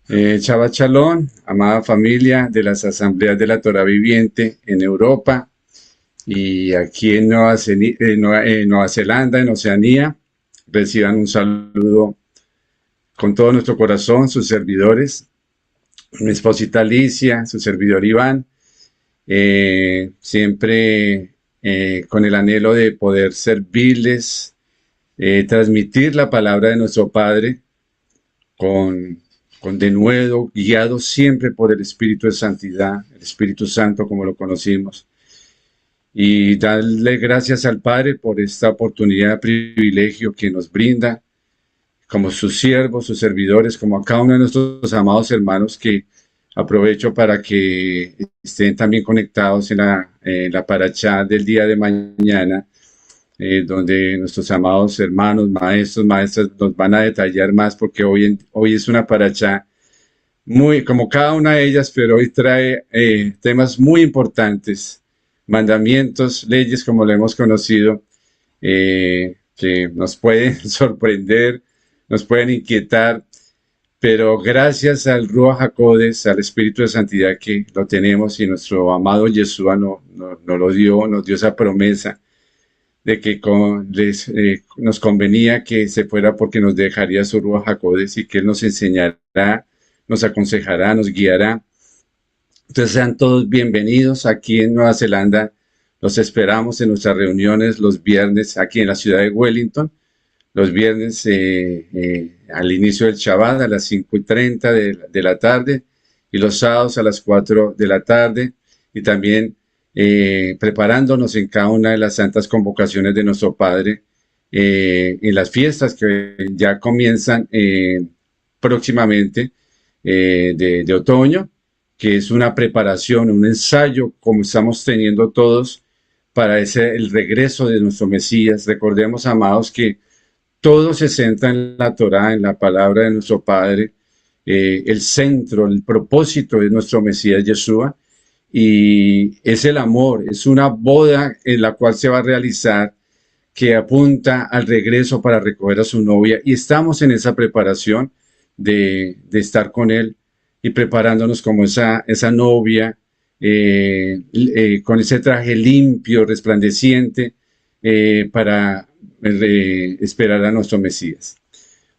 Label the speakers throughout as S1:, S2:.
S1: Shabbat Shalom, amada familia de las Asambleas de la Torah Viviente en Europa y aquí en Nueva Zelanda, en Oceanía. Reciban un saludo con todo nuestro corazón, sus servidores, mi esposita Alicia, su servidor Iván, siempre con el anhelo de poder servirles, transmitir la palabra de nuestro Padre con, con denuedo, guiado siempre por el Espíritu de Santidad, el Espíritu Santo como lo conocimos. Y darle gracias al Padre por esta oportunidad, privilegio que nos brinda como sus siervos, sus servidores, como a cada uno de nuestros amados hermanos que aprovecho para que estén también conectados en la paracha del día de mañana, donde nuestros amados hermanos, maestros, maestras nos van a detallar más porque hoy es una paracha muy, como cada una de ellas, pero hoy trae temas muy importantes, mandamientos, leyes como lo hemos conocido, que nos pueden sorprender, nos pueden inquietar, pero gracias al Ruach HaKodesh, al Espíritu de Santidad que lo tenemos y nuestro amado Yeshua nos lo dio, nos dio esa promesa de que nos convenía que se fuera porque nos dejaría su Ruach HaKodesh y que Él nos enseñará, nos aconsejará, nos guiará. Entonces sean todos bienvenidos aquí en Nueva Zelanda. Los esperamos en nuestras reuniones los viernes aquí en la ciudad de Wellington. Los viernes al inicio del Shabbat a las 5:30 de la tarde y los sábados a las 4 de la tarde. Y también preparándonos en cada una de las santas convocaciones de nuestro Padre en las fiestas que ya comienzan próximamente de otoño, que es una preparación, un ensayo, como estamos teniendo todos, para el regreso de nuestro Mesías. Recordemos, amados, que todo se centra en la Torá, en la palabra de nuestro Padre, el centro, el propósito de nuestro Mesías Yeshua, y es el amor, es una boda en la cual se va a realizar que apunta al regreso para recoger a su novia, y estamos en esa preparación de estar con él y preparándonos como esa novia, con ese traje limpio, resplandeciente, para esperar a nuestro Mesías.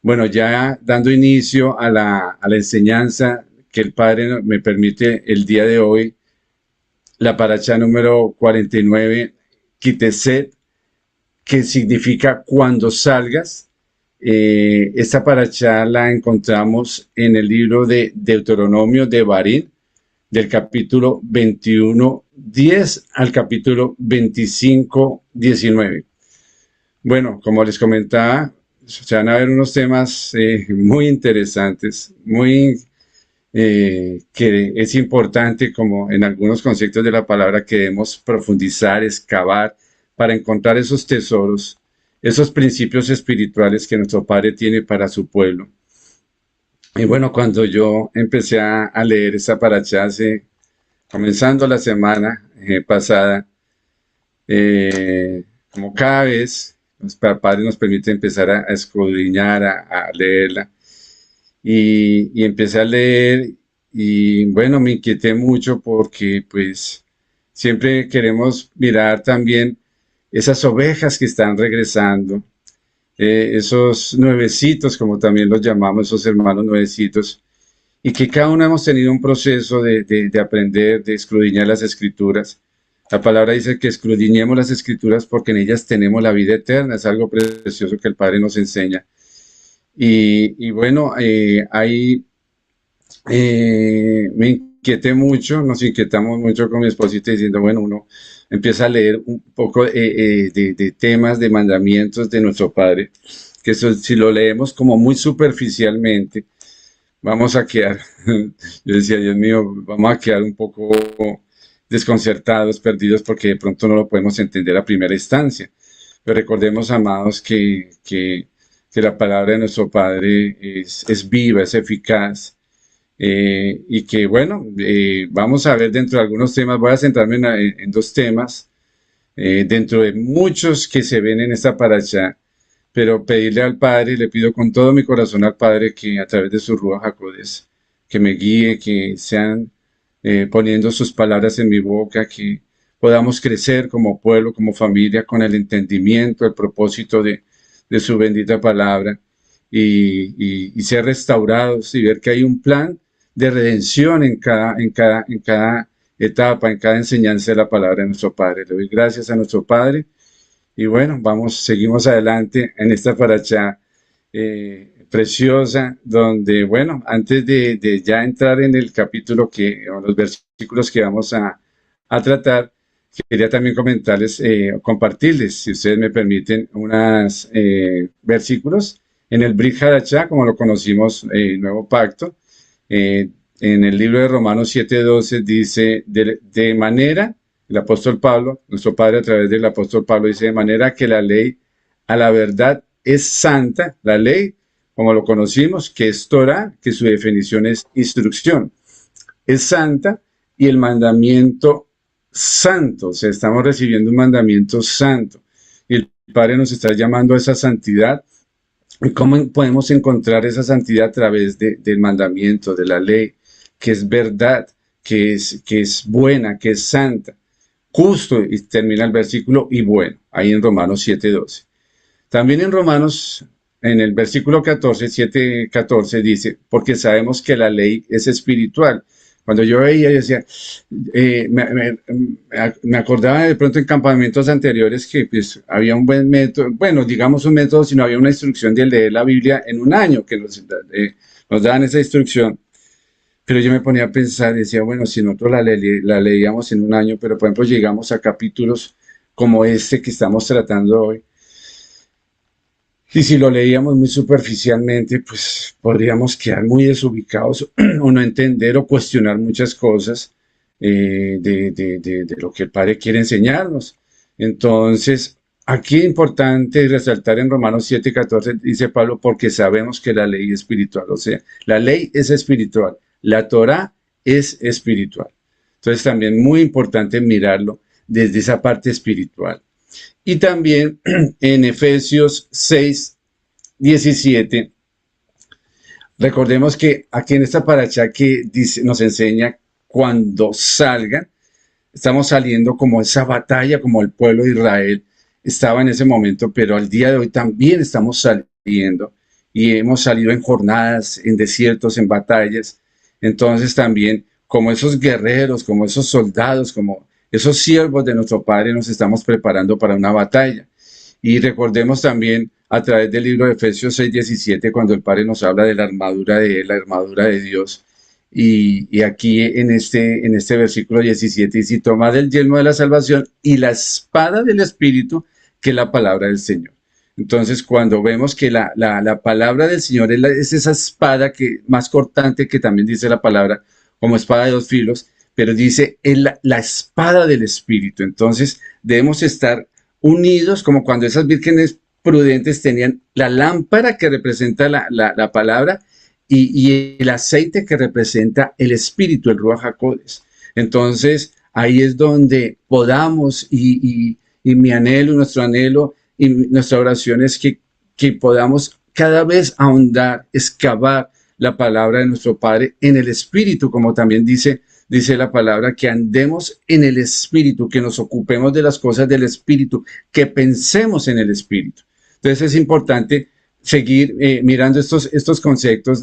S1: Bueno, ya dando inicio a la enseñanza que el Padre me permite el día de hoy, la paracha número 49, Kiteset, que significa cuando salgas. Esta paracha la encontramos en el libro de Deuteronomio de Barín, del capítulo 21, 10 al capítulo 25, 19. Bueno, como les comentaba, se van a ver unos temas muy interesantes, que es importante, como en algunos conceptos de la palabra, que debemos profundizar, excavar, para encontrar esos tesoros, esos principios espirituales que nuestro Padre tiene para su pueblo. Y bueno, cuando yo empecé a leer esa paracha, comenzando la semana pasada, como cada vez, nuestro Padre nos permite empezar a escudriñar, a leerla, y empecé a leer y bueno, me inquieté mucho porque pues siempre queremos mirar también esas ovejas que están regresando, esos nuevecitos, como también los llamamos, esos hermanos nuevecitos, y que cada uno hemos tenido un proceso de aprender, de escudriñar las escrituras. La palabra dice que escudriñemos las escrituras porque en ellas tenemos la vida eterna, es algo precioso que el Padre nos enseña. Y bueno, ahí me inquieté mucho, nos inquietamos mucho con mi esposita diciendo, bueno, uno empieza a leer un poco de temas, de mandamientos de nuestro Padre, que eso, si lo leemos como muy superficialmente, vamos a quedar, yo decía, Dios mío, vamos a quedar un poco desconcertados, perdidos, porque de pronto no lo podemos entender a primera instancia. Pero recordemos, amados, que la palabra de nuestro Padre es viva, es eficaz, y que bueno, vamos a ver dentro de algunos temas, voy a centrarme en dos temas, dentro de muchos que se ven en esta paracha, pero pedirle al Padre, le pido con todo mi corazón al Padre que a través de su Ruach HaKodesh que me guíe, que sean poniendo sus palabras en mi boca, que podamos crecer como pueblo, como familia, con el entendimiento, el propósito de su bendita palabra y ser restaurados y ver que hay un plan de redención en cada etapa, en cada enseñanza de la palabra de nuestro Padre. Le doy gracias a nuestro Padre y bueno, seguimos adelante en esta paracha preciosa, donde, bueno, antes de ya entrar en el capítulo o los versículos que vamos a tratar, quería también comentarles, compartirles, si ustedes me permiten, unos versículos en el Brit Hadashah, como lo conocimos, Nuevo Pacto. En el libro de Romanos 7:12 dice, de manera, el apóstol Pablo, nuestro Padre a través del apóstol Pablo dice, de manera que la ley a la verdad es santa, la ley, como lo conocimos, que es Torah, que su definición es instrucción, es santa, y el mandamiento santo, o sea, estamos recibiendo un mandamiento santo, y el Padre nos está llamando a esa santidad. ¿Y cómo podemos encontrar esa santidad? A través del mandamiento, de la ley, que es verdad, que es buena, que es santa, justo, y termina el versículo, y bueno, ahí en Romanos 7:12. También en Romanos, en el versículo 7:14 dice, porque sabemos que la ley es espiritual. Cuando yo veía, yo decía, me acordaba de pronto en campamentos anteriores que pues, había un buen método, bueno, digamos un método, sino había una instrucción de leer la Biblia en un año, que nos daban esa instrucción. Pero yo me ponía a pensar, decía, bueno, si nosotros la leíamos en un año, pero por ejemplo llegamos a capítulos como este que estamos tratando hoy, y si lo leíamos muy superficialmente, pues podríamos quedar muy desubicados o no entender o cuestionar muchas cosas de lo que el Padre quiere enseñarnos. Entonces, aquí es importante resaltar en Romanos 7:14, dice Pablo, porque sabemos que la ley es espiritual. O sea, la ley es espiritual, la Torah es espiritual. Entonces, también muy importante mirarlo desde esa parte espiritual. Y también en Efesios 6:17, recordemos que aquí en esta paracha que nos enseña cuando salgan, estamos saliendo como esa batalla, como el pueblo de Israel estaba en ese momento, pero al día de hoy también estamos saliendo y hemos salido en jornadas, en desiertos, en batallas. Entonces también como esos guerreros, como esos soldados, como esos siervos de nuestro Padre nos estamos preparando para una batalla. Y recordemos también a través del libro de Efesios 6:17, cuando el Padre nos habla de la armadura de Él, la armadura de Dios. Y aquí en este versículo 17 dice, tomad el yelmo de la salvación y la espada del Espíritu, que es la palabra del Señor. Entonces, cuando vemos que la palabra del Señor es esa espada más cortante que también dice la palabra, como espada de dos filos, pero dice la espada del Espíritu. Entonces debemos estar unidos, como cuando esas vírgenes prudentes tenían la lámpara que representa la palabra y el aceite que representa el Espíritu, el Ruach HaKodesh. Entonces ahí es donde podamos, y mi anhelo, nuestro anhelo y nuestra oración es que podamos cada vez ahondar, excavar la palabra de nuestro Padre en el Espíritu, como también dice la palabra, que andemos en el Espíritu, que nos ocupemos de las cosas del Espíritu, que pensemos en el Espíritu. Entonces es importante seguir mirando estos conceptos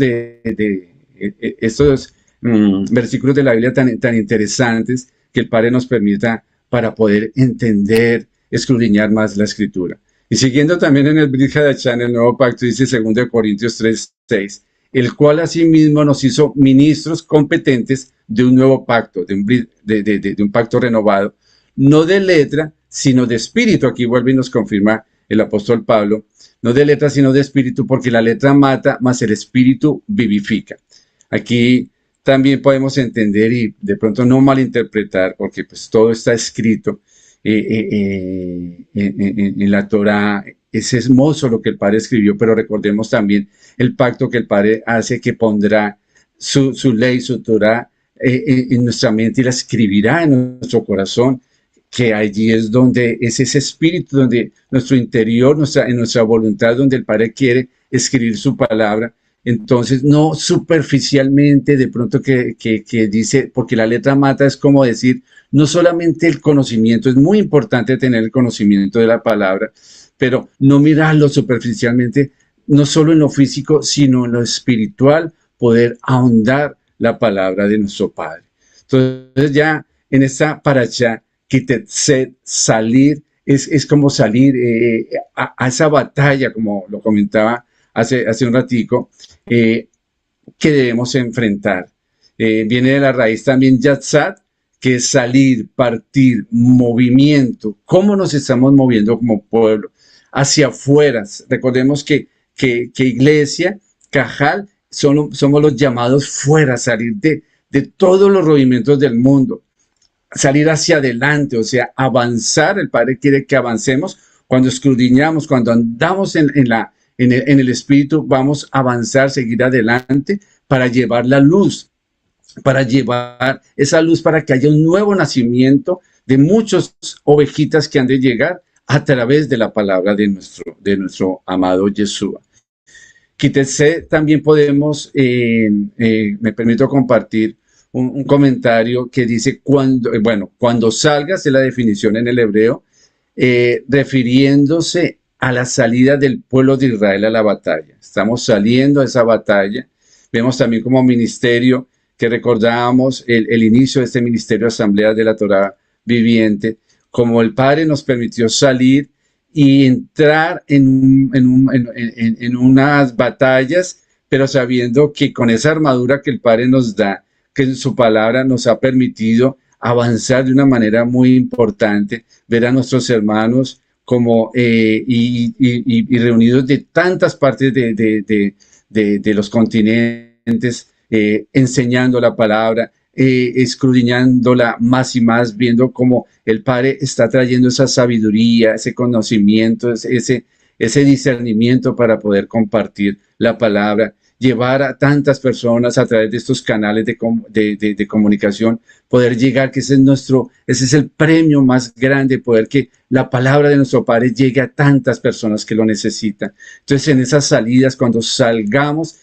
S1: estos versículos de la Biblia tan interesantes que el Padre nos permita para poder entender, escudriñar más la Escritura. Y siguiendo también en el Brit Hadashah, en el Nuevo Pacto, dice 2 Corintios 3:6, el cual asimismo nos hizo ministros competentes de un nuevo pacto, de un pacto renovado, no de letra, sino de espíritu. Aquí vuelve y nos confirma el apóstol Pablo, no de letra, sino de espíritu, porque la letra mata, mas el espíritu vivifica. Aquí también podemos entender y de pronto no malinterpretar, porque pues todo está escrito en la Torah. Es hermoso lo que el Padre escribió, pero recordemos también el pacto que el Padre hace, que pondrá su ley, su Torah en nuestra mente y la escribirá en nuestro corazón, que allí es donde es ese espíritu, donde nuestro interior, en nuestra voluntad, donde el Padre quiere escribir su palabra, Entonces, no superficialmente, de pronto que dice, porque la letra mata es como decir, no solamente el conocimiento, es muy importante tener el conocimiento de la palabra, pero no mirarlo superficialmente, no solo en lo físico, sino en lo espiritual, poder ahondar la palabra de nuestro Padre. Entonces ya en esta paracha, salir, es como salir a esa batalla, como lo comentaba hace un ratico, eh, que debemos enfrentar. Viene de la raíz también yatzat, que es salir, partir, movimiento. ¿Cómo nos estamos moviendo como pueblo? Hacia afuera. Recordemos que iglesia, cajal, somos los llamados fuera, salir de todos los movimientos del mundo, salir hacia adelante, o sea, avanzar. El Padre quiere que avancemos. Cuando escudriñamos, cuando andamos en el Espíritu, vamos a avanzar, seguir adelante para llevar la luz, para llevar esa luz para que haya un nuevo nacimiento de muchas ovejitas que han de llegar a través de la palabra de nuestro amado Yeshua. Quítese, también podemos, me permito compartir un comentario que dice, cuando salgas, es la definición en el hebreo, refiriéndose a la salida del pueblo de Israel a la batalla. Estamos saliendo a esa batalla. Vemos también como ministerio que recordábamos el inicio de este ministerio Asamblea de la Torá Viviente, como el Padre nos permitió salir y entrar en unas batallas, pero sabiendo que con esa armadura que el Padre nos da, que en su palabra nos ha permitido avanzar de una manera muy importante, ver a nuestros hermanos como y reunidos de tantas partes de los continentes, enseñando la palabra, escudriñándola más y más, viendo cómo el Padre está trayendo esa sabiduría, ese conocimiento, ese discernimiento para poder compartir la palabra, llevar a tantas personas a través de estos canales de comunicación, poder llegar, que ese es el premio más grande, poder que la palabra de nuestro Padre llegue a tantas personas que lo necesitan. Entonces, en esas salidas, cuando salgamos,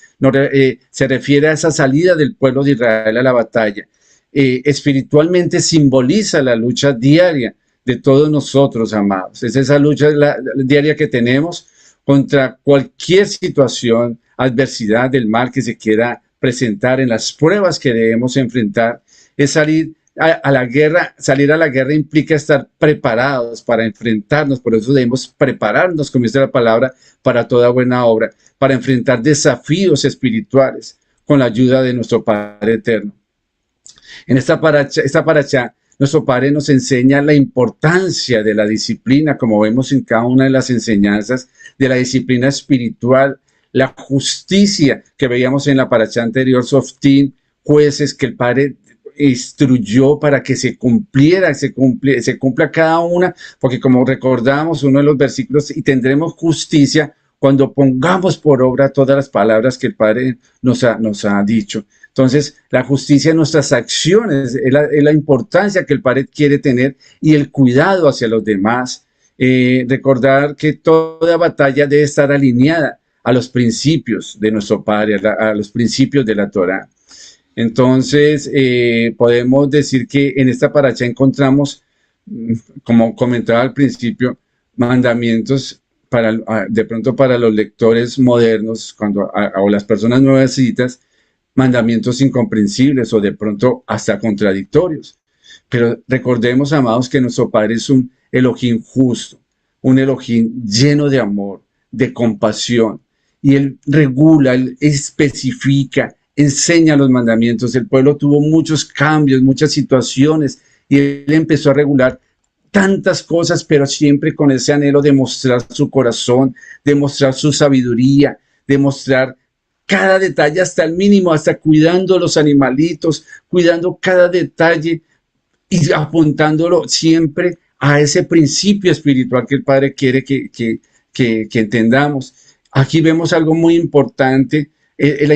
S1: se refiere a esa salida del pueblo de Israel a la batalla. Espiritualmente simboliza la lucha diaria de todos nosotros, amados. Es esa lucha diaria que tenemos contra cualquier situación, adversidad del mal que se quiera presentar, en las pruebas que debemos enfrentar. Es salir a la guerra. Salir a la guerra implica estar preparados para enfrentarnos, por eso debemos prepararnos, como dice la palabra, para toda buena obra, para enfrentar desafíos espirituales con la ayuda de nuestro Padre Eterno. En esta paracha, nuestro Padre nos enseña la importancia de la disciplina, como vemos en cada una de las enseñanzas, de la disciplina espiritual, la justicia que veíamos en la paracha anterior, Softín, jueces que el Padre instruyó para que se cumpla cada una, porque como recordamos uno de los versículos, y tendremos justicia cuando pongamos por obra todas las palabras que el Padre nos ha dicho. Entonces, la justicia en nuestras acciones es la importancia que el Padre quiere tener, y el cuidado hacia los demás. Recordar que toda batalla debe estar alineada a los principios de nuestro Padre, a los principios de la Torá. Entonces, podemos decir que en esta paracha encontramos, como comentaba al principio, mandamientos de pronto para los lectores modernos, o las personas nuevecitas, mandamientos incomprensibles o de pronto hasta contradictorios. Pero recordemos, amados, que nuestro Padre es un Elohim justo, un Elohim lleno de amor, de compasión, y Él regula, Él especifica, enseña los mandamientos. El pueblo tuvo muchos cambios, muchas situaciones, y Él empezó a regular tantas cosas, pero siempre con ese anhelo de mostrar su corazón, de mostrar su sabiduría, de mostrar cada detalle hasta el mínimo, hasta cuidando los animalitos, cuidando cada detalle y apuntándolo siempre a ese principio espiritual que el Padre quiere que entendamos. Aquí vemos algo muy importante, la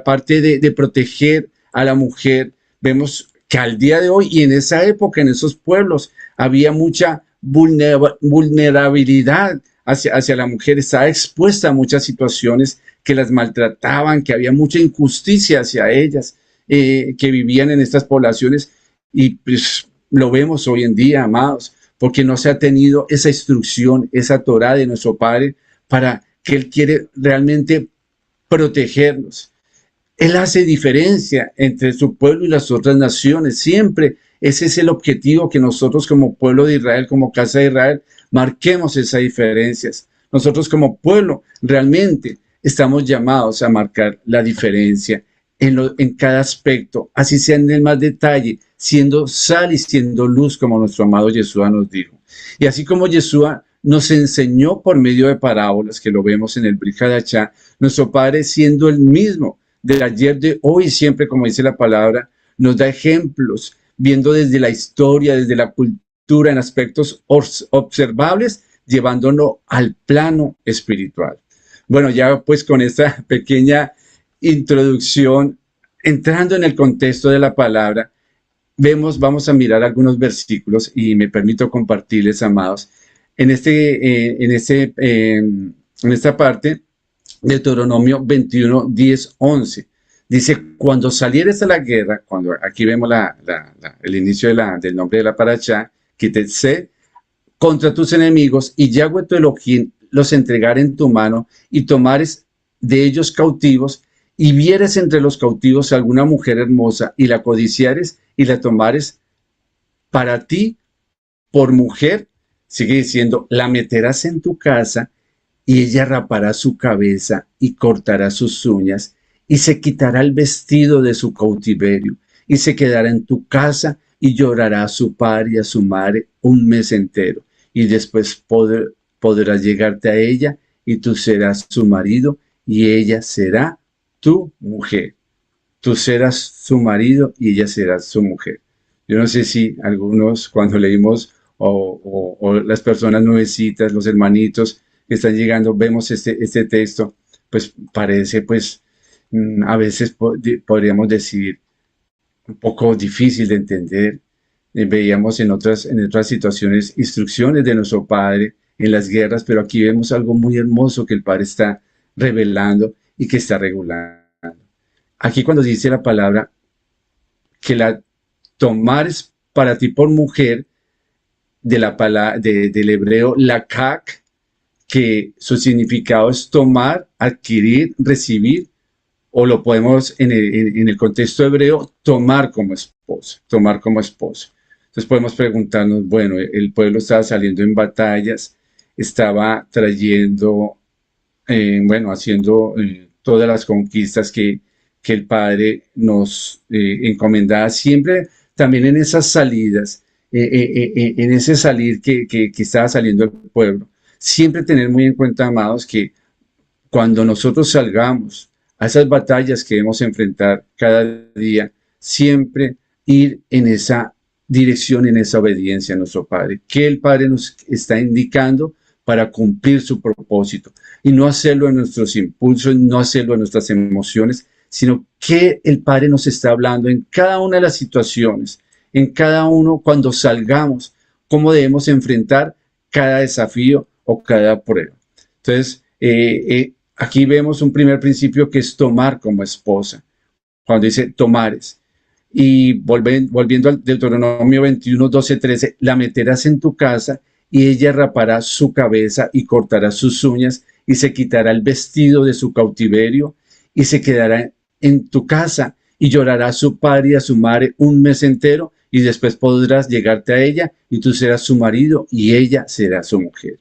S1: parte de proteger a la mujer. Vemos que al día de hoy y en esa época, en esos pueblos, había mucha vulnerabilidad hacia la mujer, estaba expuesta a muchas situaciones que las maltrataban, que había mucha injusticia hacia ellas, que vivían en estas poblaciones, y pues lo vemos hoy en día, amados, porque no se ha tenido esa instrucción, esa Torá de nuestro Padre, para que Él quiere realmente protegernos. Él hace diferencia entre su pueblo y las otras naciones. Siempre ese es el objetivo, que nosotros como pueblo de Israel, como casa de Israel, marquemos esas diferencias. Nosotros como pueblo realmente estamos llamados a marcar la diferencia en cada aspecto, así sea en el más detalle, siendo sal y siendo luz, como nuestro amado Yeshua nos dijo. Y así como Yeshua nos enseñó por medio de parábolas, que lo vemos en el Brit Hadashah, nuestro Padre, siendo el mismo de ayer, de hoy y siempre, como dice la palabra, nos da ejemplos, viendo desde la historia, desde la cultura, en aspectos observables, llevándolo al plano espiritual. Bueno, ya pues con esta pequeña introducción, entrando en el contexto de la palabra, vamos a mirar algunos versículos y me permito compartirles, amados, en esta parte, Deuteronomio 21, 10, 11. Dice, cuando salieres a la guerra, cuando aquí vemos el inicio del nombre de la paracha, que te sé contra tus enemigos, y Yahweh tu Elohim los entregar en tu mano, y tomares de ellos cautivos, y vieres entre los cautivos alguna mujer hermosa, y la codiciares, y la tomares para ti por mujer, sigue diciendo, la meterás en tu casa, y ella rapará su cabeza y cortará sus uñas, y se quitará el vestido de su cautiverio, y se quedará en tu casa, y llorará a su padre y a su madre un mes entero, y después podrás llegarte a ella, y tú serás su marido, y ella será tu mujer. Tú serás su marido, y ella será su mujer. Yo no sé si algunos, cuando leímos, o las personas nuevecitas, los hermanitos que están llegando, vemos este texto, pues parece, pues, a veces podríamos decir, un poco difícil de entender. Veíamos en otras situaciones instrucciones de nuestro Padre en las guerras, pero aquí vemos algo muy hermoso que el Padre está revelando y que está regulando. Aquí cuando dice la palabra que la tomares para ti por mujer, del hebreo lakak, que su significado es tomar, adquirir, recibir, o lo podemos en el contexto hebreo, tomar como esposa, tomar como esposa. Entonces podemos preguntarnos, bueno, el pueblo estaba saliendo en batallas, estaba trayendo, bueno, haciendo todas las conquistas que el Padre nos encomendaba, siempre también en esas salidas, en ese salir que estaba saliendo el pueblo. Siempre tener muy en cuenta, amados, que cuando nosotros salgamos a esas batallas que debemos enfrentar cada día, siempre ir en esa dirección, en esa obediencia a nuestro Padre, que el Padre nos está indicando para cumplir su propósito, y no hacerlo en nuestros impulsos, no hacerlo en nuestras emociones, sino que el Padre nos está hablando en cada una de las situaciones, en cada uno cuando salgamos, cómo debemos enfrentar cada desafío o cada prueba. Entonces, aquí vemos un primer principio, que es tomar como esposa, cuando dice tomares. Y volviendo al Deuteronomio 21, 12, 13, la meterás en tu casa, y ella rapará su cabeza y cortará sus uñas, y se quitará el vestido de su cautiverio, y se quedará en tu casa, y llorará a su padre y a su madre un mes entero, y después podrás llegarte a ella, y tú serás su marido, y ella será su mujer.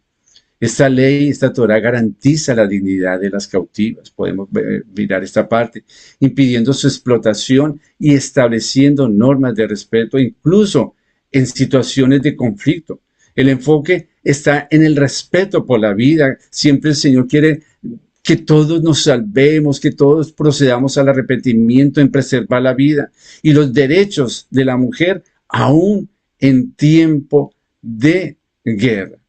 S1: Esta ley, esta Torá, garantiza la dignidad de las cautivas. Podemos mirar esta parte, impidiendo su explotación y estableciendo normas de respeto, incluso en situaciones de conflicto. El enfoque está en el respeto por la vida. Siempre el Señor quiere que todos nos salvemos, que todos procedamos al arrepentimiento, en preservar la vida y los derechos de la mujer, aún en tiempo de guerra.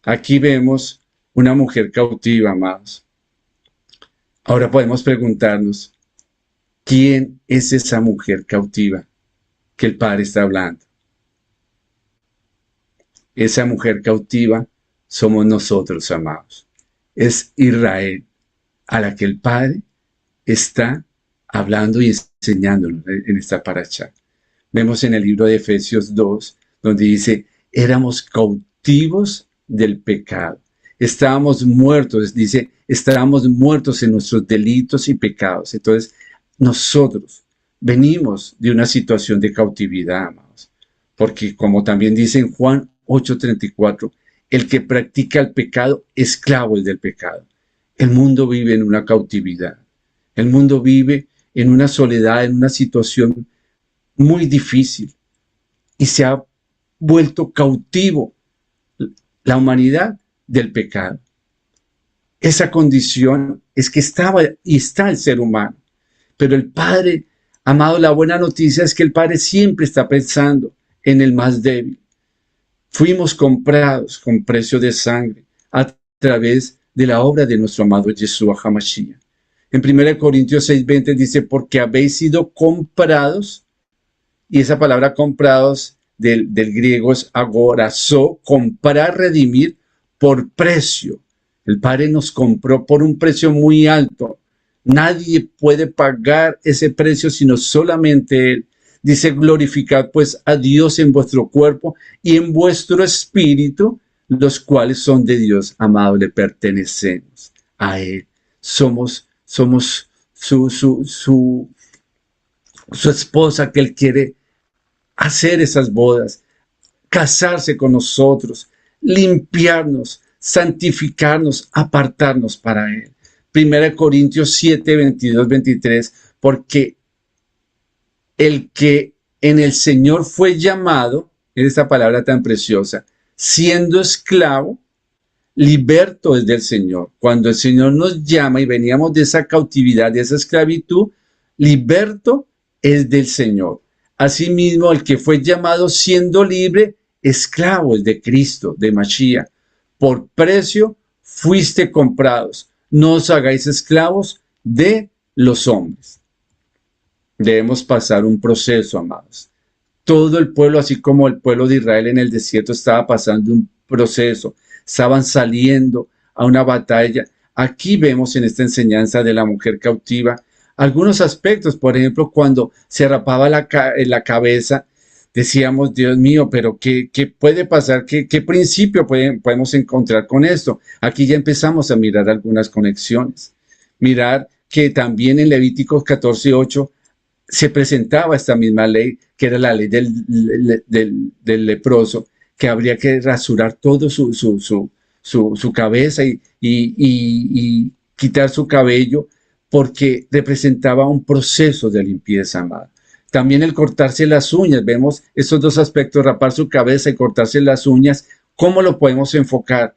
S1: Aquí vemos una mujer cautiva, amados. Ahora podemos preguntarnos, ¿quién es esa mujer cautiva que el Padre está hablando? Esa mujer cautiva somos nosotros, amados. Es Israel a la que el Padre está hablando y enseñándonos en esta paracha. Vemos en el libro de Efesios 2, donde dice, éramos cautivos del pecado. Estábamos muertos, dice, estábamos muertos en nuestros delitos y pecados. Entonces, nosotros venimos de una situación de cautividad, amados. Porque como también dice en Juan 8:34, el que practica el pecado, esclavo es del pecado. El mundo vive en una cautividad. El mundo vive en una soledad, en una situación muy difícil. Y se ha vuelto cautivo la humanidad del pecado. Esa condición es que estaba y está el ser humano. Pero el Padre, amado, la buena noticia es que el Padre siempre está pensando en el más débil. Fuimos comprados con precio de sangre a través de la obra de nuestro amado Yeshua HaMashiach. En 1 Corintios 6:20 dice, porque habéis sido comprados, y esa palabra comprados del griego es agorazó, comprar, redimir por precio. El Padre nos compró por un precio muy alto. Nadie puede pagar ese precio sino solamente Él. Dice, glorificad pues a Dios en vuestro cuerpo y en vuestro espíritu, los cuales son de Dios. Amado, le pertenecemos a Él. Somos su esposa, que Él quiere hacer esas bodas, casarse con nosotros, limpiarnos, santificarnos, apartarnos para Él. 1 Corintios 7, 22, 23, porque el que en el Señor fue llamado, es esta palabra tan preciosa, siendo esclavo, liberto es del Señor. Cuando el Señor nos llama y veníamos de esa cautividad, de esa esclavitud, liberto es del Señor. Asimismo, el que fue llamado siendo libre, esclavo es de Cristo, de Mashiach. Por precio fuiste comprados. No os hagáis esclavos de los hombres. Debemos pasar un proceso, amados. Todo el pueblo, así como el pueblo de Israel en el desierto, estaba pasando un proceso. Estaban saliendo a una batalla. Aquí vemos en esta enseñanza de la mujer cautiva algunos aspectos. Por ejemplo, cuando se rapaba la cabeza, decíamos, Dios mío, pero ¿qué puede pasar? ¿Qué principio podemos encontrar con esto? Aquí ya empezamos a mirar algunas conexiones. Mirar que también en Levíticos 14:8 se presentaba esta misma ley, que era la ley del leproso, que habría que rasurar todo su cabeza y quitar su cabello, porque representaba un proceso de limpieza, amada. También el cortarse las uñas, vemos estos dos aspectos, rapar su cabeza y cortarse las uñas. ¿Cómo lo podemos enfocar?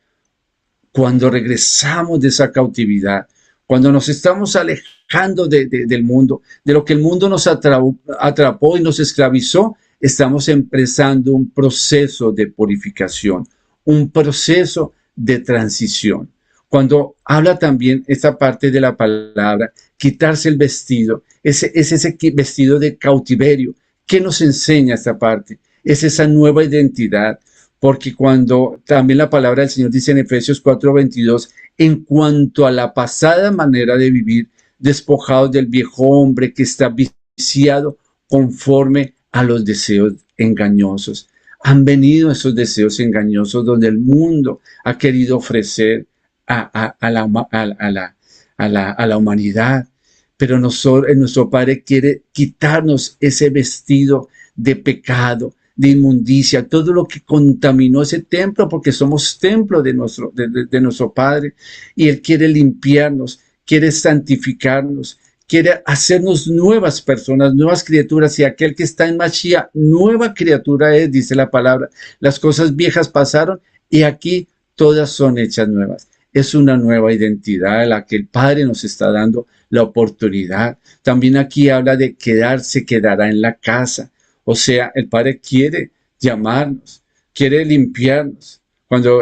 S1: Cuando regresamos de esa cautividad, cuando nos estamos alejando del mundo, de lo que el mundo nos atrapó y nos esclavizó, estamos empezando un proceso de purificación, un proceso de transición. Cuando habla también esta parte de la palabra, quitarse el vestido, es ese vestido de cautiverio. ¿Qué nos enseña esta parte? Es esa nueva identidad, porque cuando también la palabra del Señor dice en Efesios 4:22, en cuanto a la pasada manera de vivir, despojados del viejo hombre que está viciado conforme a los deseos engañosos. Han venido esos deseos engañosos donde el mundo ha querido ofrecer a la humanidad, pero nuestro Padre quiere quitarnos ese vestido de pecado, de inmundicia, todo lo que contaminó ese templo, porque somos templo de nuestro Padre, y Él quiere limpiarnos, quiere santificarnos, quiere hacernos nuevas personas, nuevas criaturas, y aquel que está en Mashiach, nueva criatura es, dice la palabra. Las cosas viejas pasaron y aquí todas son hechas nuevas. Es una nueva identidad a la que el Padre nos está dando la oportunidad. También aquí habla de quedarse, quedará en la casa. O sea, el Padre quiere llamarnos, quiere limpiarnos. Cuando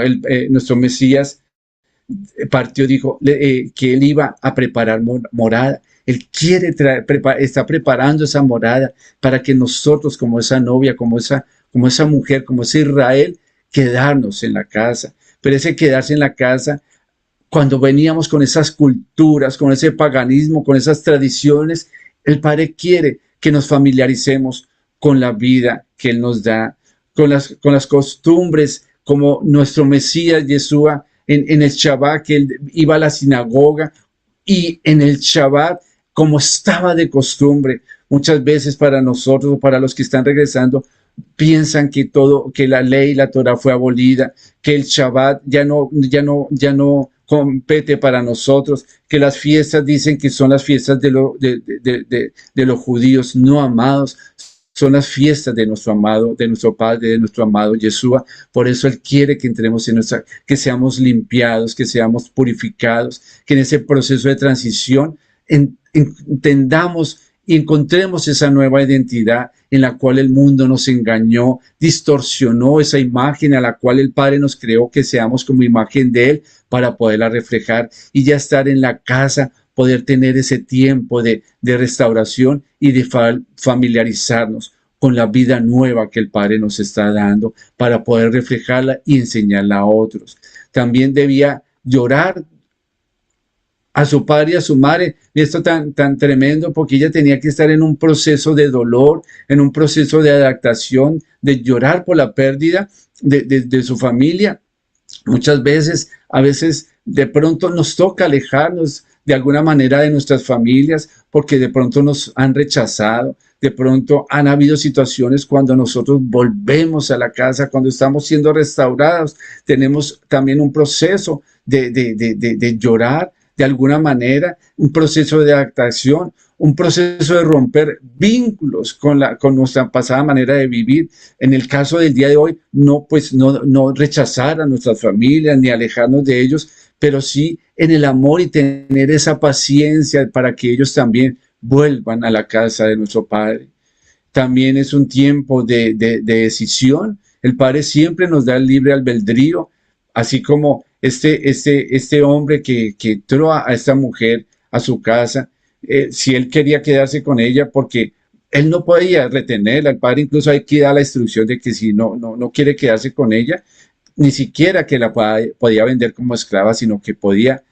S1: nuestro Mesías partió, dijo que Él iba a preparar morada. Él quiere está preparando esa morada para que nosotros, como esa novia, como esa mujer, como ese Israel, quedarnos en la casa. pero ese quedarse en la casa, cuando veníamos con esas culturas, con ese paganismo, con esas tradiciones, el Padre quiere que nos familiaricemos con la vida que Él nos da, con las costumbres, como nuestro Mesías Yeshua en el Shabbat, que Él iba a la sinagoga, y en el Shabbat, como estaba de costumbre. Muchas veces para nosotros, para los que están regresando, piensan que todo, que la ley, la Torah fue abolida, que el Shabbat ya no compete para nosotros, que las fiestas dicen que son las fiestas de los judíos no amados, son las fiestas de nuestro amado, de nuestro Padre, de nuestro amado Yeshua. Por eso Él quiere que entremos que seamos limpiados, que seamos purificados, que en ese proceso de transición entendamos y encontremos esa nueva identidad en la cual el mundo nos engañó, distorsionó esa imagen a la cual el Padre nos creó, que seamos como imagen de Él para poderla reflejar y ya estar en la casa, poder tener ese tiempo de restauración y de familiarizarnos con la vida nueva que el Padre nos está dando para poder reflejarla y enseñarla a otros. También debía llorar a su padre y a su madre, y esto tan tremendo, porque ella tenía que estar en un proceso de dolor, en un proceso de adaptación, de llorar por la pérdida de su familia. Muchas veces, a veces de pronto nos toca alejarnos de alguna manera de nuestras familias, porque de pronto nos han rechazado, de pronto han habido situaciones cuando nosotros volvemos a la casa, cuando estamos siendo restaurados, tenemos también un proceso de llorar, de alguna manera, un proceso de adaptación, un proceso de romper vínculos con nuestra pasada manera de vivir. En el caso del día de hoy, no rechazar a nuestras familias ni alejarnos de ellos, pero sí en el amor y tener esa paciencia para que ellos también vuelvan a la casa de nuestro Padre. También es un tiempo de decisión. El Padre siempre nos da el libre albedrío, así como este hombre que entró a esta mujer a su casa, si él quería quedarse con ella, porque él no podía retenerla. El Padre incluso hay que dar la instrucción de que si no quiere quedarse con ella, ni siquiera que la podía vender como esclava, sino que podía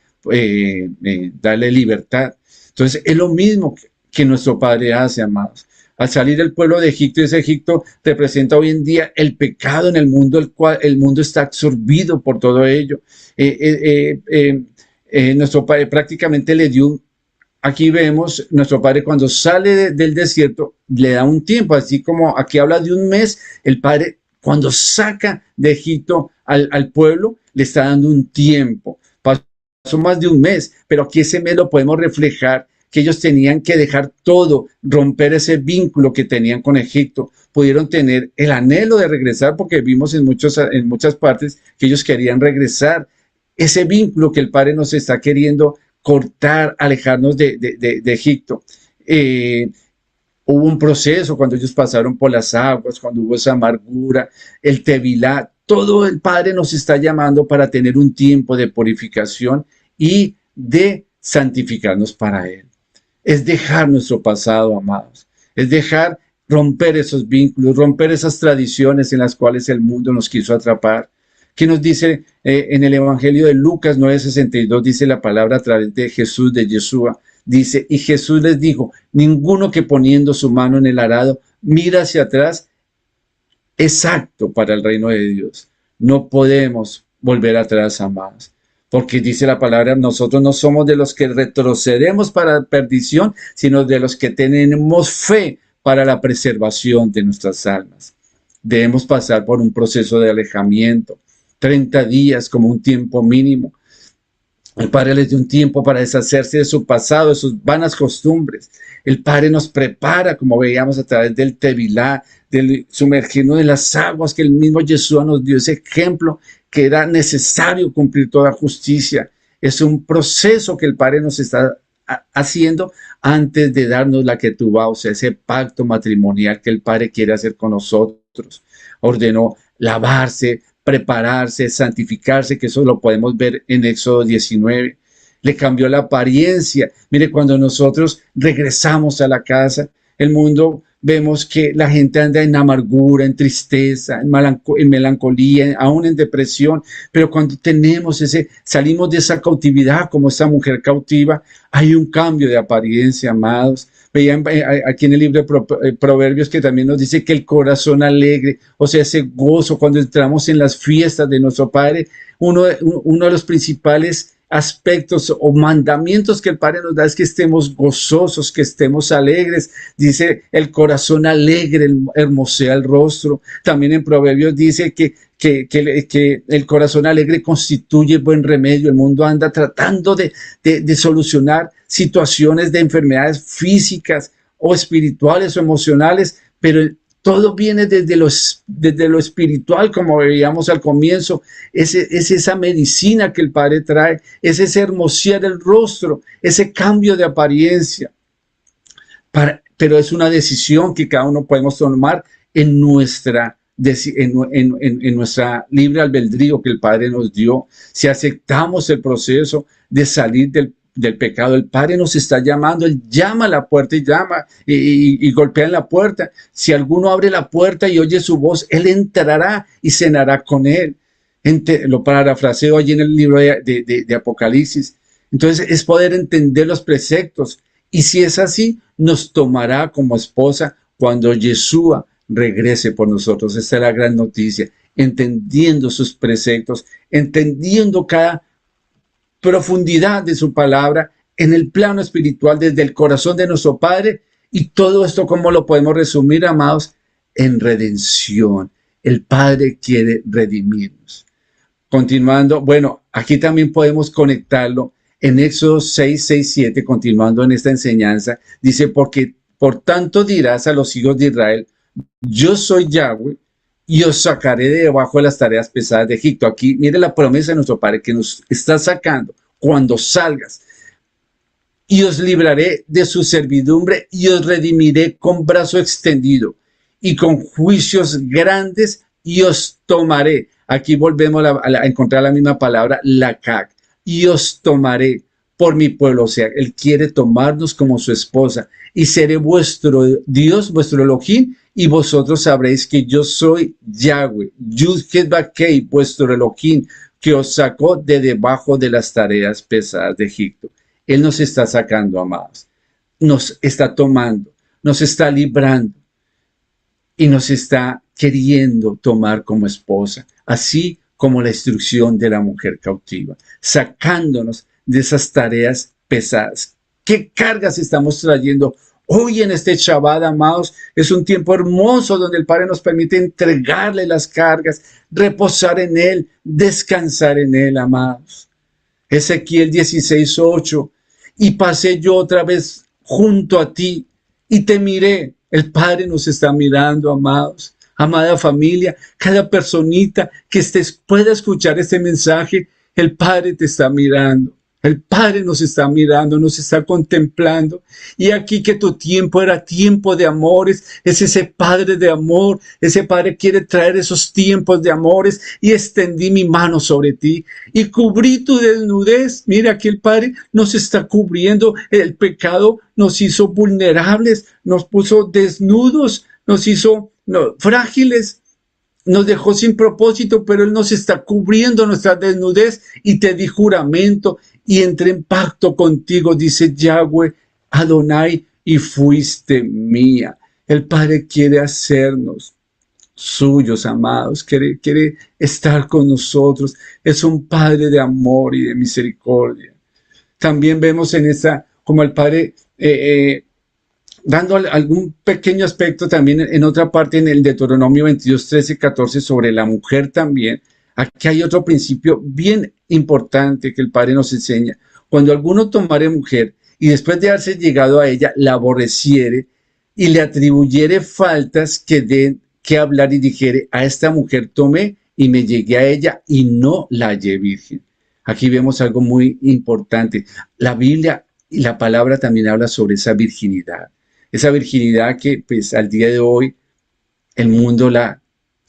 S1: darle libertad. Entonces es lo mismo que nuestro Padre hace, amados. Al salir el pueblo de Egipto, ese Egipto representa hoy en día el pecado en el mundo, el cual el mundo está absorbido por todo ello. Nuestro Padre prácticamente le dio, aquí vemos, nuestro Padre cuando sale del desierto, le da un tiempo, así como aquí habla de un mes, el Padre cuando saca de Egipto al pueblo, le está dando un tiempo. Pasó más de un mes, pero aquí ese mes lo podemos reflejar, que ellos tenían que dejar todo, romper ese vínculo que tenían con Egipto. Pudieron tener el anhelo de regresar, porque vimos en muchas partes que ellos querían regresar. Ese vínculo que el Padre nos está queriendo cortar, alejarnos de Egipto. Hubo un proceso cuando ellos pasaron por las aguas, cuando hubo esa amargura, el tevilá. Todo el Padre nos está llamando para tener un tiempo de purificación y de santificarnos para Él. Es dejar nuestro pasado, amados. Es dejar romper esos vínculos, romper esas tradiciones en las cuales el mundo nos quiso atrapar. ¿Qué nos dice en el Evangelio de Lucas 9:62? Dice la palabra a través de Jesús, de Yeshua. Dice, y Jesús les dijo, ninguno que poniendo su mano en el arado mira hacia atrás es apto para el reino de Dios. No podemos volver atrás, amados. Porque dice la palabra, nosotros no somos de los que retrocedemos para perdición, sino de los que tenemos fe para la preservación de nuestras almas. Debemos pasar por un proceso de alejamiento, 30 días como un tiempo mínimo. El Padre les dio un tiempo para deshacerse de su pasado, de sus vanas costumbres. El Padre nos prepara, como veíamos a través del tevilá, del sumergirnos en las aguas, que el mismo Yeshua nos dio ese ejemplo, que era necesario cumplir toda justicia. Es un proceso que el Padre nos está haciendo antes de darnos la ketubá, o sea, ese pacto matrimonial que el Padre quiere hacer con nosotros. Ordenó lavarse, prepararse, santificarse, que eso lo podemos ver en Éxodo 19. Le cambió la apariencia. Mire, cuando nosotros regresamos a la casa, el mundo vemos que la gente anda en amargura, en tristeza, en melancolía, aún en depresión, pero cuando salimos de esa cautividad como esta mujer cautiva, hay un cambio de apariencia, amados. Veían aquí en el libro de Proverbios que también nos dice que el corazón alegre, o sea, ese gozo cuando entramos en las fiestas de nuestro Padre, uno de los principales aspectos o mandamientos que el Padre nos da es que estemos gozosos, que estemos alegres. Dice, el corazón alegre hermosea el rostro. También en Proverbios dice que el corazón alegre constituye buen remedio. El mundo anda tratando de solucionar situaciones de enfermedades físicas o espirituales o emocionales, pero todo viene desde lo espiritual, como veíamos al comienzo. Es esa medicina que el Padre trae, es ese hermosear el rostro, ese cambio de apariencia. Pero es una decisión que cada uno podemos tomar en nuestra libre albedrío que el Padre nos dio. Si aceptamos el proceso de salir del pecado, el Padre nos está llamando, Él llama a la puerta y llama y golpea en la puerta. Si alguno abre la puerta y oye su voz, Él entrará y cenará con Él. Lo parafraseo allí en el libro de Apocalipsis. Entonces es poder entender los preceptos, y si es así, nos tomará como esposa cuando Yeshua regrese por nosotros. Esta es la gran noticia, entendiendo sus preceptos, entendiendo cada profundidad de su palabra en el plano espiritual, desde el corazón de nuestro Padre. Y todo esto, ¿cómo lo podemos resumir, amados? En redención. El Padre quiere redimirnos. Continuando, bueno, aquí también podemos conectarlo en Éxodo 6:7, continuando en esta enseñanza. Dice, porque por tanto dirás a los hijos de Israel, yo soy Yahweh, y os sacaré de debajo de las tareas pesadas de Egipto. Aquí, mire la promesa de nuestro Padre que nos está sacando cuando salgas. Y os libraré de su servidumbre y os redimiré con brazo extendido y con juicios grandes y os tomaré. Aquí volvemos a encontrar la misma palabra, lakak. Y os tomaré por mi pueblo. O sea, Él quiere tomarnos como su esposa. Y seré vuestro Dios, vuestro Elohim, y vosotros sabréis que yo soy Yahweh, Yud-Heh-Vah-Kei, vuestro Elohim, que os sacó de debajo de las tareas pesadas de Egipto. Él nos está sacando, amados. Nos está tomando, nos está librando y nos está queriendo tomar como esposa, así como la instrucción de la mujer cautiva, sacándonos de esas tareas pesadas. ¿Qué cargas estamos trayendo hoy en este Shabbat, amados? Es un tiempo hermoso donde el Padre nos permite entregarle las cargas, reposar en Él, descansar en Él, amados. Ezequiel 16:8, y pasé yo otra vez junto a ti y te miré. El Padre nos está mirando, amados. Amada familia, cada personita que pueda escuchar este mensaje, el Padre te está mirando. El Padre nos está mirando, nos está contemplando. Y aquí que tu tiempo era tiempo de amores, es ese Padre de amor. Ese Padre quiere traer esos tiempos de amores, y extendí mi mano sobre ti y cubrí tu desnudez. Mira, aquí el Padre nos está cubriendo. El pecado nos hizo vulnerables, nos puso desnudos, nos hizo frágiles, nos dejó sin propósito, pero Él nos está cubriendo nuestra desnudez. Y te di juramento y entré en pacto contigo, dice Yahweh Adonai, y fuiste mía. El Padre quiere hacernos suyos, amados, quiere estar con nosotros. Es un Padre de amor y de misericordia. También vemos en esta, como el Padre dando algún pequeño aspecto también en otra parte, en el Deuteronomio 22:13-14, sobre la mujer también. Aquí hay otro principio bien importante que el Padre nos enseña. Cuando alguno tomare mujer y después de haberse llegado a ella, la aborreciere y le atribuyere faltas que den que hablar y dijere, a esta mujer tomé y me llegué a ella y no la hallé virgen. Aquí vemos algo muy importante. La Biblia y la palabra también habla sobre esa virginidad. Esa virginidad que pues al día de hoy el mundo la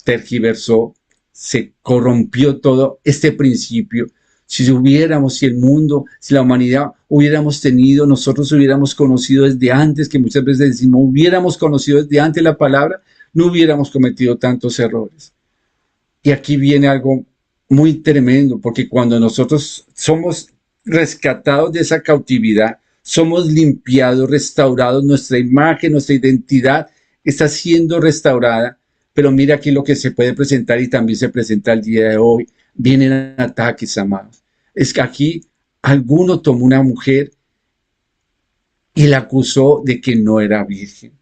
S1: tergiversó, se corrompió todo este principio Si hubiéramos, si el mundo, si la humanidad hubiéramos tenido, nosotros hubiéramos conocido desde antes, que muchas veces decimos, hubiéramos conocido desde antes la palabra, no hubiéramos cometido tantos errores. Y aquí viene algo muy tremendo, porque cuando nosotros somos rescatados de esa cautividad, somos limpiados, restaurados, nuestra imagen, nuestra identidad está siendo restaurada. Pero mira aquí lo que se puede presentar y también se presenta el día de hoy. Vienen ataques, amados. Es que aquí alguno tomó una mujer y la acusó de que no era virgen,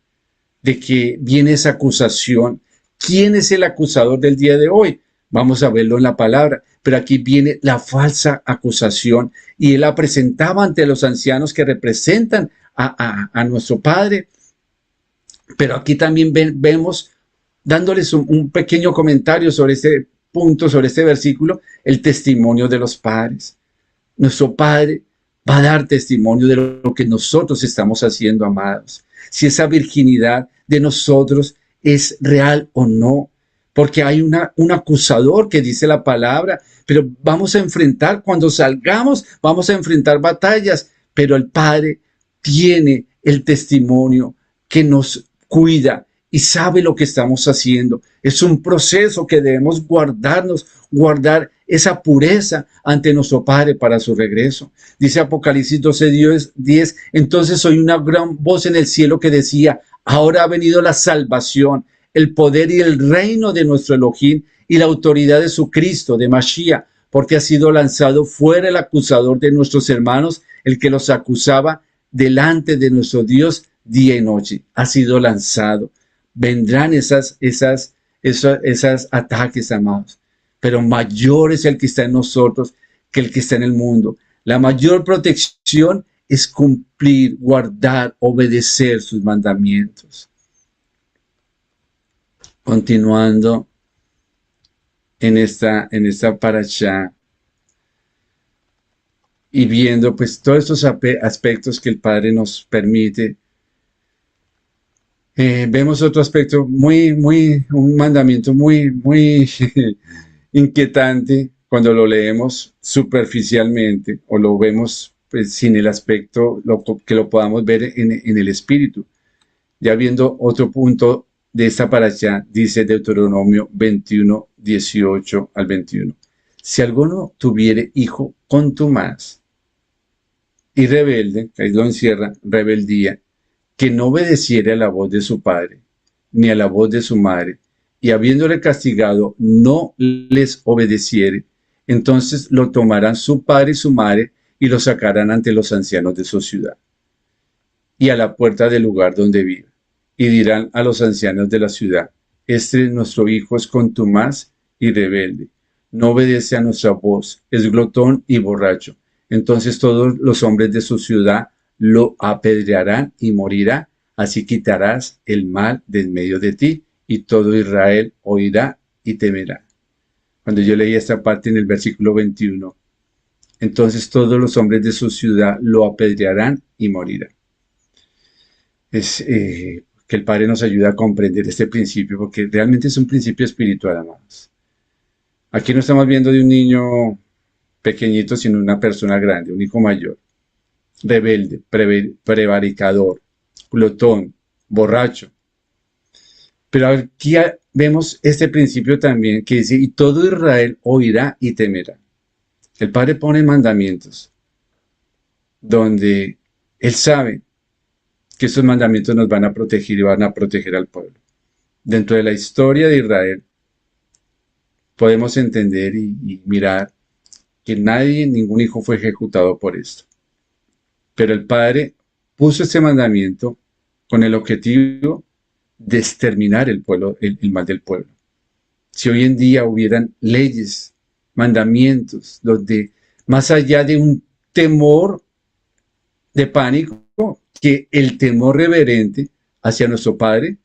S1: de que viene esa acusación. ¿Quién es el acusador del día de hoy? Vamos a verlo en la palabra, pero aquí viene la falsa acusación y él la presentaba ante los ancianos que representan a nuestro Padre. Pero aquí también vemos, dándoles un pequeño comentario sobre este punto, sobre este versículo, el testimonio de los padres. Nuestro Padre va a dar testimonio de lo que nosotros estamos haciendo, amados. Si esa virginidad de nosotros es real o no. Porque hay un acusador que dice la palabra, pero vamos a enfrentar, cuando salgamos, vamos a enfrentar batallas. Pero el Padre tiene el testimonio que nos cuida y sabe lo que estamos haciendo. Es un proceso que debemos guardar esa pureza ante nuestro Padre para su regreso. Dice Apocalipsis 12:10, entonces oí una gran voz en el cielo que decía, ahora ha venido la salvación, el poder y el reino de nuestro Elohim y la autoridad de su Cristo, de Mashiach, porque ha sido lanzado fuera el acusador de nuestros hermanos, el que los acusaba delante de nuestro Dios día y noche. Ha sido lanzado. Vendrán esos ataques, amados. Pero mayor es el que está en nosotros que el que está en el mundo. La mayor protección es cumplir, guardar, obedecer sus mandamientos. Continuando en esta parashá y viendo pues todos estos aspectos que el Padre nos permite, vemos otro aspecto un mandamiento muy inquietante cuando lo leemos superficialmente o lo vemos pues, sin el aspecto que lo podamos ver en el espíritu. Ya viendo otro punto de esta parashá, dice Deuteronomio 21, 18 al 21. Si alguno tuviere hijo contumaz y rebelde, que ahí lo encierra, rebeldía, que no obedeciere a la voz de su padre, ni a la voz de su madre, y habiéndole castigado, no les obedeciere, entonces lo tomarán su padre y su madre, y lo sacarán ante los ancianos de su ciudad, y a la puerta del lugar donde vive, y dirán a los ancianos de la ciudad, nuestro hijo es contumaz y rebelde, no obedece a nuestra voz, es glotón y borracho. Entonces todos los hombres de su ciudad lo apedrearán y morirá, así quitarás el mal de en medio de ti, y todo Israel oirá y temerá. Cuando yo leí esta parte en el versículo 21, entonces todos los hombres de su ciudad lo apedrearán y morirá. Es que el Padre nos ayuda a comprender este principio, porque realmente es un principio espiritual, amados. Aquí no estamos viendo de un niño pequeñito, sino una persona grande, un hijo mayor, rebelde, prevaricador, glotón, borracho. Pero aquí vemos este principio también que dice, y todo Israel oirá y temerá. El Padre pone mandamientos donde Él sabe que esos mandamientos nos van a proteger y van a proteger al pueblo. Dentro de la historia de Israel podemos entender y mirar que ningún hijo fue ejecutado por esto. Pero el Padre puso este mandamiento con el objetivo de exterminar el mal del pueblo. Si hoy en día hubieran leyes, mandamientos, donde más allá de un temor de pánico, que el temor reverente hacia nuestro Padre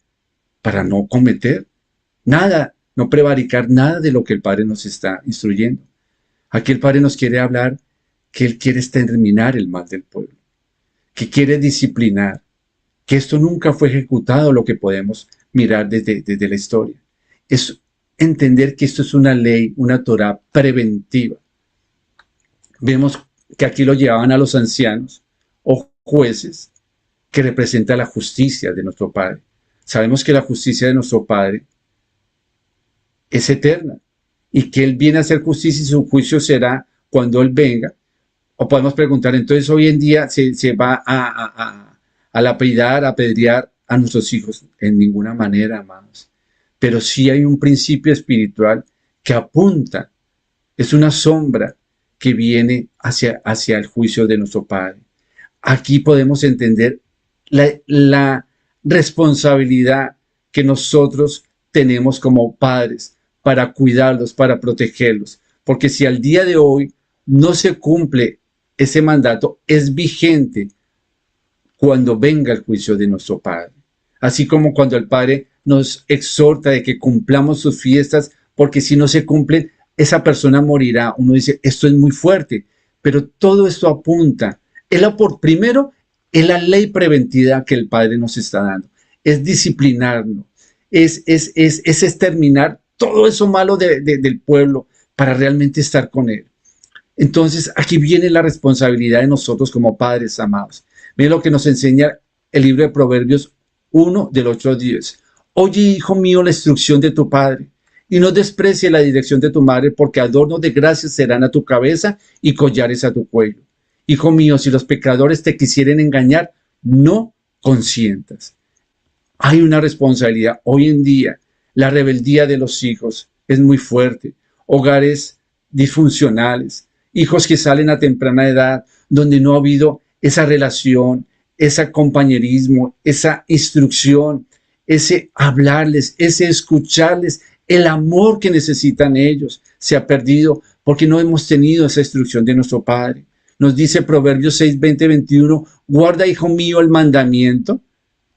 S1: para no cometer nada, no prevaricar nada de lo que el Padre nos está instruyendo. Aquí el Padre nos quiere hablar que Él quiere exterminar el mal del pueblo, que quiere disciplinar, que esto nunca fue ejecutado, lo que podemos mirar desde la historia. Es entender que esto es una ley, una Torá preventiva. Vemos que aquí lo llevaban a los ancianos o jueces, que representa la justicia de nuestro Padre. Sabemos que la justicia de nuestro Padre es eterna y que Él viene a hacer justicia y su juicio será cuando Él venga. O podemos preguntar, entonces hoy en día se va a lapidar, a apedrear a nuestros hijos. En ninguna manera, amados. Pero sí hay un principio espiritual que apunta, es una sombra que viene hacia el juicio de nuestro Padre. Aquí podemos entender la responsabilidad que nosotros tenemos como padres para cuidarlos, para protegerlos. Porque si al día de hoy no se cumple ese mandato, es vigente cuando venga el juicio de nuestro Padre. Así como cuando el Padre nos exhorta de que cumplamos sus fiestas, porque si no se cumplen, esa persona morirá. Uno dice, esto es muy fuerte, pero todo esto apunta. Primero, es la ley preventiva que el Padre nos está dando. Es disciplinarnos, es exterminar todo eso malo del pueblo para realmente estar con Él. Entonces, aquí viene la responsabilidad de nosotros como padres amados. Miren lo que nos enseña el libro de Proverbios 1, del 8 al 10. Oye, hijo mío, la instrucción de tu padre, y no desprecie la dirección de tu madre, porque adornos de gracia serán a tu cabeza y collares a tu cuello. Hijo mío, si los pecadores te quisieren engañar, no consientas. Hay una responsabilidad. Hoy en día, la rebeldía de los hijos es muy fuerte. Hogares disfuncionales, hijos que salen a temprana edad, donde no ha habido esa relación, ese compañerismo, esa instrucción, ese hablarles, ese escucharles, el amor que necesitan ellos se ha perdido porque no hemos tenido esa instrucción de nuestro Padre. Nos dice Proverbios 6, 20, 21, guarda, hijo mío, el mandamiento,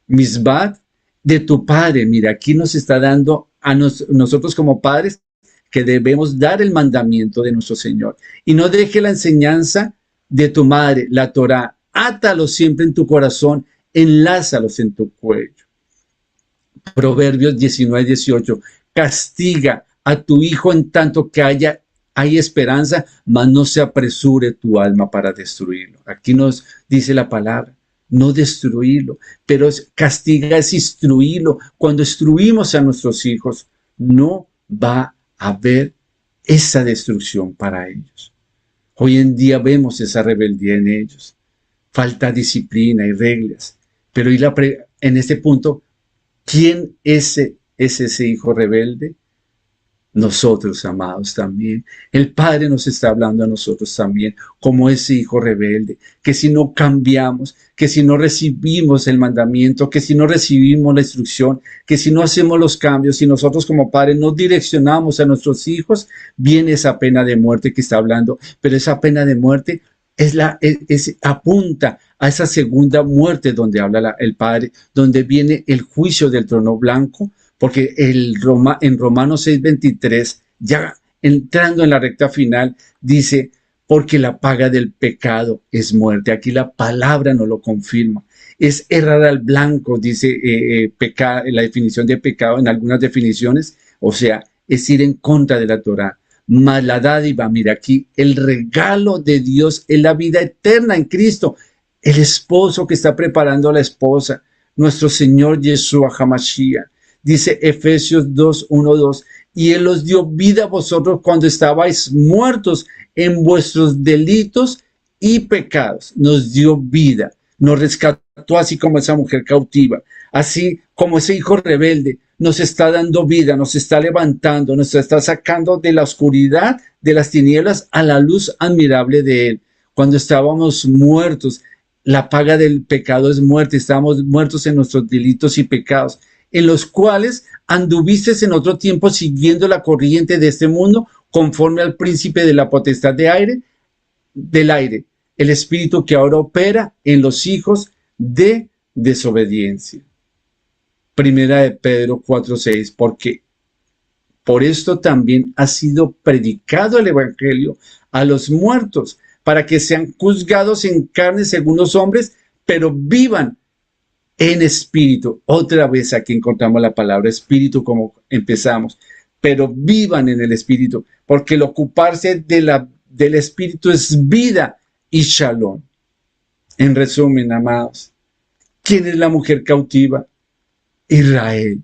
S1: misbad, de tu Padre. Mira, aquí nos está dando a nosotros como padres que debemos dar el mandamiento de nuestro Señor. Y no deje la enseñanza de tu madre, la Torá. Átalo siempre en tu corazón, enlázalos en tu cuello. Proverbios 19, 18. Castiga a tu hijo en tanto que hay esperanza, mas no se apresure tu alma para destruirlo. Aquí nos dice la palabra, no destruirlo, pero castiga es instruirlo. Cuando instruimos a nuestros hijos, no va a haber esa destrucción para ellos. Hoy en día vemos esa rebeldía en ellos. Falta disciplina y reglas. Pero en este punto, ¿quién es ese hijo rebelde? Nosotros, amados, también. El Padre nos está hablando a nosotros también, como ese hijo rebelde, que si no cambiamos, que si no recibimos el mandamiento, que si no recibimos la instrucción, que si no hacemos los cambios, si nosotros como padres no direccionamos a nuestros hijos, viene esa pena de muerte que está hablando, pero esa pena de muerte apunta a esa segunda muerte donde habla el Padre, donde viene el juicio del trono blanco, porque en Romanos 6:23, ya entrando en la recta final, dice, porque la paga del pecado es muerte. Aquí la palabra no lo confirma. Es errar al blanco, dice la definición de pecado en algunas definiciones, o sea, es ir en contra de la Torá. Mas la dádiva, mira aquí, el regalo de Dios es la vida eterna en Cristo. El esposo que está preparando a la esposa, nuestro Señor Yeshua HaMashiach. Dice Efesios 2, 1, 2, y Él os dio vida a vosotros cuando estabais muertos en vuestros delitos y pecados. Nos dio vida, nos rescató así como esa mujer cautiva, así como ese hijo rebelde, nos está dando vida, nos está levantando, nos está sacando de la oscuridad, de las tinieblas, a la luz admirable de Él. Cuando estábamos muertos, la paga del pecado es muerte, estábamos muertos en nuestros delitos y pecados, en los cuales anduviste en otro tiempo siguiendo la corriente de este mundo, conforme al príncipe de la potestad del aire, el espíritu que ahora opera en los hijos de desobediencia. Primera de Pedro 4:6, porque por esto también ha sido predicado el evangelio a los muertos, para que sean juzgados en carne según los hombres, pero vivan en espíritu. Otra vez aquí encontramos la palabra espíritu como empezamos, pero vivan en el espíritu, porque el ocuparse de del Espíritu es vida y shalom. En resumen, amados, ¿quién es la mujer cautiva? Israel,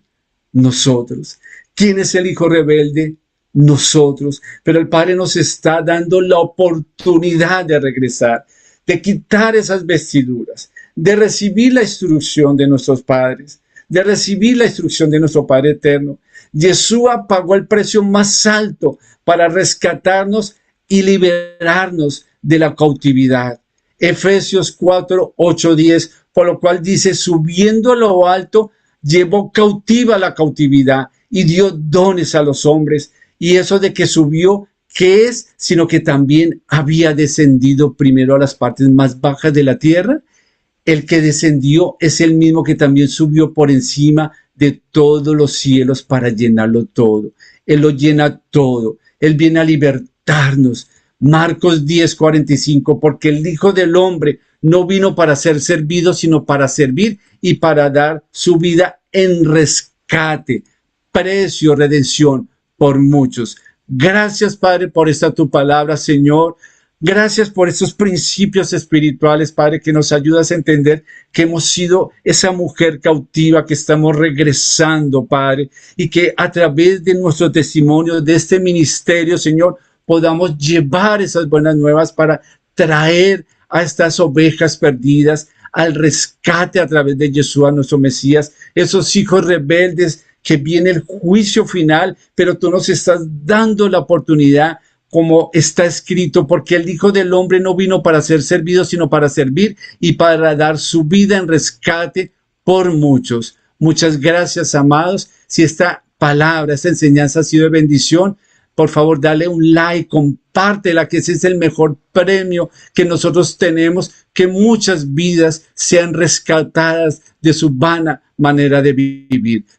S1: nosotros. ¿Quién es el hijo rebelde? Nosotros. Pero el Padre nos está dando la oportunidad de regresar, de quitar esas vestiduras, de recibir la instrucción de nuestros padres, de recibir la instrucción de nuestro Padre eterno. Yeshua pagó el precio más alto para rescatarnos y liberarnos de la cautividad. Efesios 4, 8, 10, por lo cual dice, subiendo a lo alto, llevó cautiva la cautividad y dio dones a los hombres. Y eso de que subió, ¿qué es? Sino que también había descendido primero a las partes más bajas de la tierra. El que descendió es el mismo que también subió por encima de todos los cielos para llenarlo todo. Él lo llena todo. Él viene a libertarnos. Marcos 10, 45, porque el Hijo del Hombre no vino para ser servido, sino para servir y para dar su vida en rescate, precio, redención por muchos. Gracias, Padre, por esta tu palabra, Señor. Gracias por estos principios espirituales, Padre, que nos ayudas a entender que hemos sido esa mujer cautiva, que estamos regresando, Padre, y que a través de nuestro testimonio, de este ministerio, Señor, podamos llevar esas buenas nuevas para traer a estas ovejas perdidas al rescate a través de Yeshua, nuestro Mesías, esos hijos rebeldes que viene el juicio final, pero tú nos estás dando la oportunidad, como está escrito, porque el Hijo del Hombre no vino para ser servido, sino para servir y para dar su vida en rescate por muchos. Muchas gracias, amados. Si esta palabra, esta enseñanza ha sido de bendición, por favor, dale un like, compártela, que ese es el mejor premio que nosotros tenemos, que muchas vidas sean rescatadas de su vana manera de vivir.